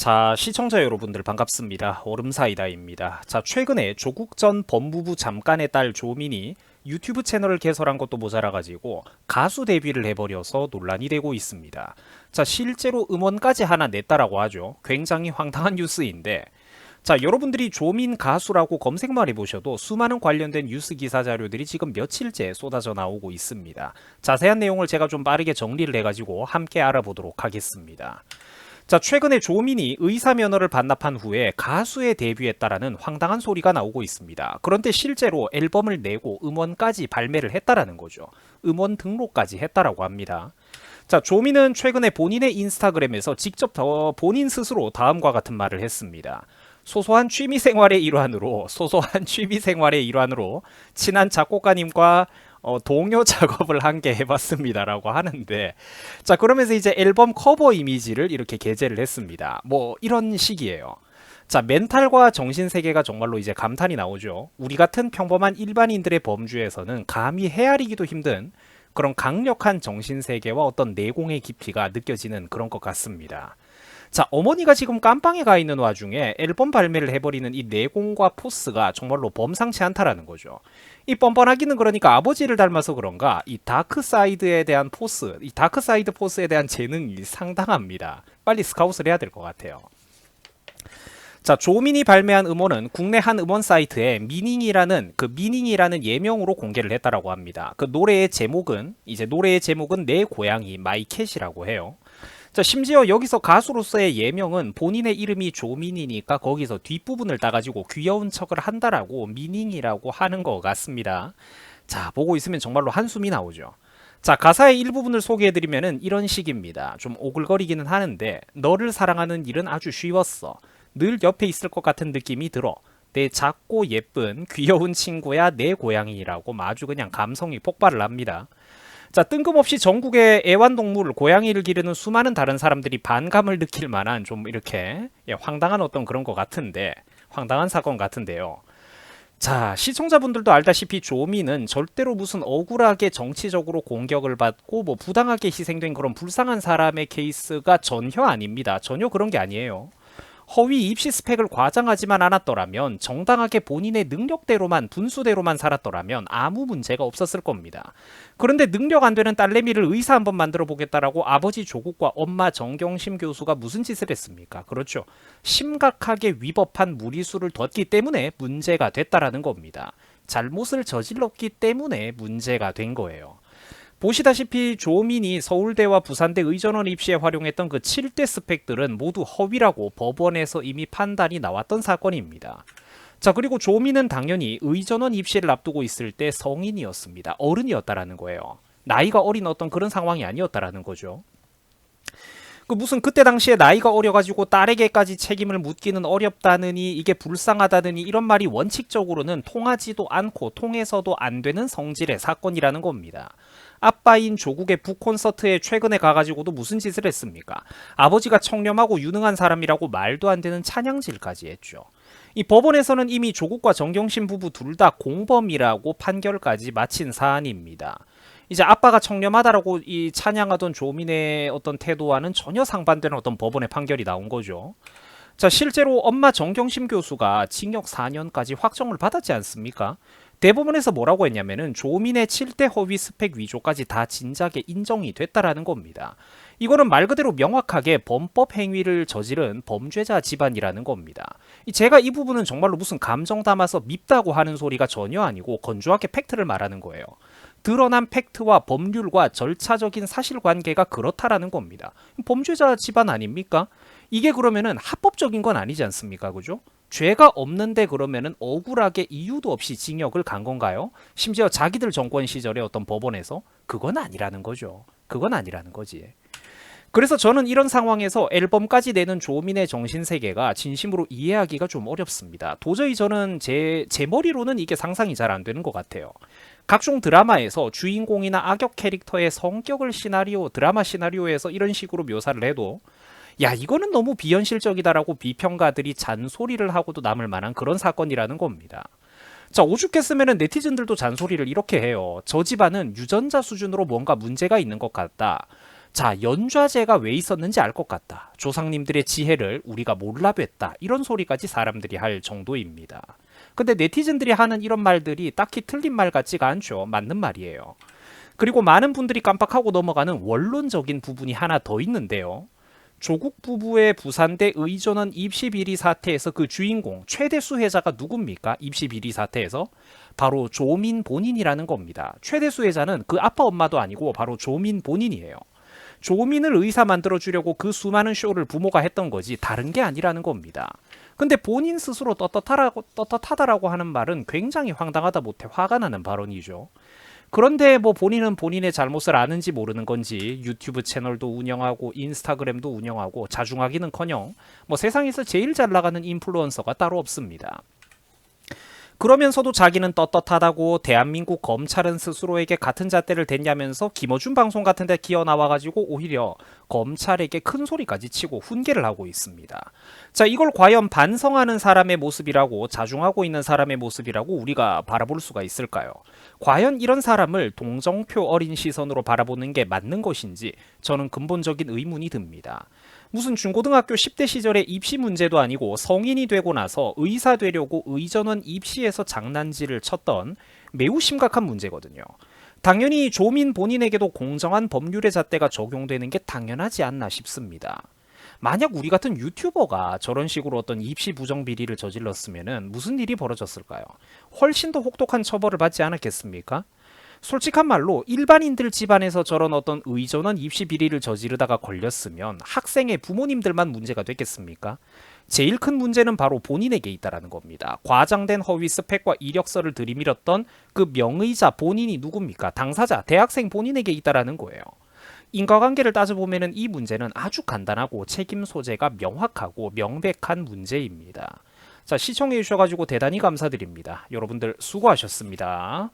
자, 시청자 여러분들 반갑습니다. 얼음사이다입니다. 자, 최근에 조국 전 법무부 장관의 딸 조민이 유튜브 채널을 개설한 것도 모자라가지고 가수 데뷔를 해버려서 논란이 되고 있습니다. 자, 실제로 음원까지 하나 냈다라고 하죠. 굉장히 황당한 뉴스인데, 자, 여러분들이 조민 가수라고 검색만 해보셔도 수많은 관련된 뉴스 기사 자료들이 지금 며칠째 쏟아져 나오고 있습니다. 자세한 내용을 제가 좀 빠르게 정리를 해가지고 함께 알아보도록 하겠습니다. 자, 최근에 조민이 의사 면허를 반납한 후에 가수에 데뷔했다라는 황당한 소리가 나오고 있습니다. 그런데 실제로 앨범을 내고 음원까지 발매를 했다라는 거죠. 음원 등록까지 했다라고 합니다. 자, 조민은 최근에 본인의 인스타그램에서 직접 본인 스스로 다음과 같은 말을 했습니다. 소소한 취미 생활의 일환으로 친한 작곡가님과 동요 작업을 함께 해봤습니다라고 하는데, 자, 그러면서 이제 앨범 커버 이미지를 이렇게 게재를 했습니다. 뭐 이런 식이에요. 자, 멘탈과 정신세계가 정말로 이제 감탄이 나오죠. 우리 같은 평범한 일반인들의 범주에서는 감히 헤아리기도 힘든 그런 강력한 정신세계와 어떤 내공의 깊이가 느껴지는 그런 것 같습니다. 자, 어머니가 지금 깜빵에 가 있는 와중에 앨범 발매를 해버리는 이 내공과 포스가 정말로 범상치 않다라는 거죠. 이 뻔뻔하기는 그러니까 아버지를 닮아서 그런가 이 다크사이드에 대한 포스, 이 다크사이드 포스에 대한 재능이 상당합니다. 빨리 스카웃을 해야 될 것 같아요. 자, 조민이 발매한 음원은 국내 한 음원 사이트에 미닝이라는 예명으로 공개를 했다라고 합니다. 그 노래의 제목은 내 고양이 마이캣이라고 해요. 자, 심지어 여기서 가수로서의 예명은 본인의 이름이 조민이니까 거기서 뒷부분을 따가지고 귀여운 척을 한다라고 미닝이라고 하는 것 같습니다. 자, 보고 있으면 정말로 한숨이 나오죠. 자, 가사의 일부분을 소개해드리면은 이런 식입니다. 좀 오글거리기는 하는데, 너를 사랑하는 일은 아주 쉬웠어. 늘 옆에 있을 것 같은 느낌이 들어. 내 작고 예쁜 귀여운 친구야 내 고양이라고 아주 그냥 감성이 폭발을 합니다. 자, 뜬금없이 전국의 애완동물 고양이를 기르는 수많은 다른 사람들이 반감을 느낄 만한 좀 이렇게 황당한 어떤 그런 것 같은데, 황당한 사건 같은데요. 자, 시청자분들도 알다시피 조미는 절대로 무슨 억울하게 정치적으로 공격을 받고 뭐 부당하게 희생된 그런 불쌍한 사람의 케이스가 전혀 아닙니다. 전혀 그런 게 아니에요. 허위 입시 스펙을 과장하지만 않았더라면, 정당하게 본인의 능력대로만 분수대로만 살았더라면 아무 문제가 없었을 겁니다. 그런데 능력 안 되는 딸내미를 의사 한번 만들어 보겠다라고 아버지 조국과 엄마 정경심 교수가 무슨 짓을 했습니까? 그렇죠. 심각하게 위법한 무리수를 뒀기 때문에 문제가 됐다라는 겁니다. 잘못을 저질렀기 때문에 문제가 된 거예요. 보시다시피 조민이 서울대와 부산대 의전원 입시에 활용했던 그 7대 스펙들은 모두 허위라고 법원에서 이미 판단이 나왔던 사건입니다. 자, 그리고 조민은 당연히 의전원 입시를 앞두고 있을 때 성인이었습니다. 어른이었다라는 거예요. 나이가 어린 어떤 그런 상황이 아니었다라는 거죠. 그 무슨 그때 당시에 나이가 어려가지고 딸에게까지 책임을 묻기는 어렵다느니, 이게 불쌍하다느니, 이런 말이 원칙적으로는 통하지도 않고 통해서도 안 되는 성질의 사건이라는 겁니다. 아빠인 조국의 북콘서트에 최근에 가가지고도 무슨 짓을 했습니까? 아버지가 청렴하고 유능한 사람이라고 말도 안 되는 찬양질까지 했죠. 이 법원에서는 이미 조국과 정경심 부부 둘 다 공범이라고 판결까지 마친 사안입니다. 이제 아빠가 청렴하다라고 이 찬양하던 조민의 어떤 태도와는 전혀 상반되는 어떤 법원의 판결이 나온 거죠. 자, 실제로 엄마 정경심 교수가 징역 4년까지 확정을 받았지 않습니까? 대법원에서 뭐라고 했냐면은 조민의 7대 허위 스펙 위조까지 다 진작에 인정이 됐다라는 겁니다. 이거는 말 그대로 명확하게 범법 행위를 저지른 범죄자 집안이라는 겁니다. 제가 이 부분은 정말로 무슨 감정 담아서 밉다고 하는 소리가 전혀 아니고 건조하게 팩트를 말하는 거예요. 드러난 팩트와 법률과 절차적인 사실관계가 그렇다라는 겁니다. 범죄자 집안 아닙니까? 이게 그러면은 합법적인 건 아니지 않습니까? 그죠? 죄가 없는데 그러면은 억울하게 이유도 없이 징역을 간 건가요? 심지어 자기들 정권 시절에 어떤 법원에서? 그건 아니라는 거죠. 그건 아니라는 거지. 그래서 저는 이런 상황에서 앨범까지 내는 조민의 정신세계가 진심으로 이해하기가 좀 어렵습니다. 도저히 저는 제 머리로는 이게 상상이 잘 안 되는 것 같아요. 각종 드라마에서 주인공이나 악역 캐릭터의 성격을 드라마 시나리오에서 이런 식으로 묘사를 해도, 야, 이거는 너무 비현실적이다라고 비평가들이 잔소리를 하고도 남을 만한 그런 사건이라는 겁니다. 자, 오죽했으면 네티즌들도 잔소리를 이렇게 해요. 저 집안은 유전자 수준으로 뭔가 문제가 있는 것 같다. 자, 연좌제가 왜 있었는지 알 것 같다. 조상님들의 지혜를 우리가 몰라뵀다. 이런 소리까지 사람들이 할 정도입니다. 근데 네티즌들이 하는 이런 말들이 딱히 틀린 말 같지가 않죠. 맞는 말이에요. 그리고 많은 분들이 깜빡하고 넘어가는 원론적인 부분이 하나 더 있는데요. 조국 부부의 부산대 의전원 입시 비리 사태에서 그 주인공 최대 수혜자가 누굽니까? 입시 비리 사태에서 바로 조민 본인이라는 겁니다. 최대 수혜자는 그 아빠 엄마도 아니고 바로 조민 본인이에요. 조민을 의사 만들어주려고 그 수많은 쇼를 부모가 했던 거지 다른 게 아니라는 겁니다. 근데 본인 스스로 떳떳하다라고 하는 말은 굉장히 황당하다 못해 화가 나는 발언이죠. 그런데 뭐 본인은 본인의 잘못을 아는지 모르는 건지 유튜브 채널도 운영하고 인스타그램도 운영하고 자중하기는커녕 뭐 세상에서 제일 잘 나가는 인플루언서가 따로 없습니다. 그러면서도 자기는 떳떳하다고 대한민국 검찰은 스스로에게 같은 잣대를 댔냐면서 김어준 방송 같은 데 기어 나와가지고 오히려 검찰에게 큰 소리까지 치고 훈계를 하고 있습니다. 자, 이걸 과연 반성하는 사람의 모습이라고 자중하고 있는 사람의 모습이라고 우리가 바라볼 수가 있을까요? 과연 이런 사람을 동정표 어린 시선으로 바라보는 게 맞는 것인지 저는 근본적인 의문이 듭니다. 무슨 중고등학교 10대 시절의 입시 문제도 아니고 성인이 되고 나서 의사 되려고 의전원 입시에서 장난질을 쳤던 매우 심각한 문제거든요. 당연히 조민 본인에게도 공정한 법률의 잣대가 적용되는 게 당연하지 않나 싶습니다. 만약 우리 같은 유튜버가 저런 식으로 어떤 입시 부정 비리를 저질렀으면 무슨 일이 벌어졌을까요? 훨씬 더 혹독한 처벌을 받지 않았겠습니까? 솔직한 말로 일반인들 집안에서 저런 어떤 의전원 입시 비리를 저지르다가 걸렸으면 학생의 부모님들만 문제가 됐겠습니까? 제일 큰 문제는 바로 본인에게 있다라는 겁니다. 과장된 허위 스펙과 이력서를 들이밀었던 그 명의자 본인이 누굽니까? 당사자, 대학생 본인에게 있다라는 거예요. 인과관계를 따져보면 이 문제는 아주 간단하고 책임 소재가 명확하고 명백한 문제입니다. 자, 시청해 주셔가지고 대단히 감사드립니다. 여러분들 수고하셨습니다.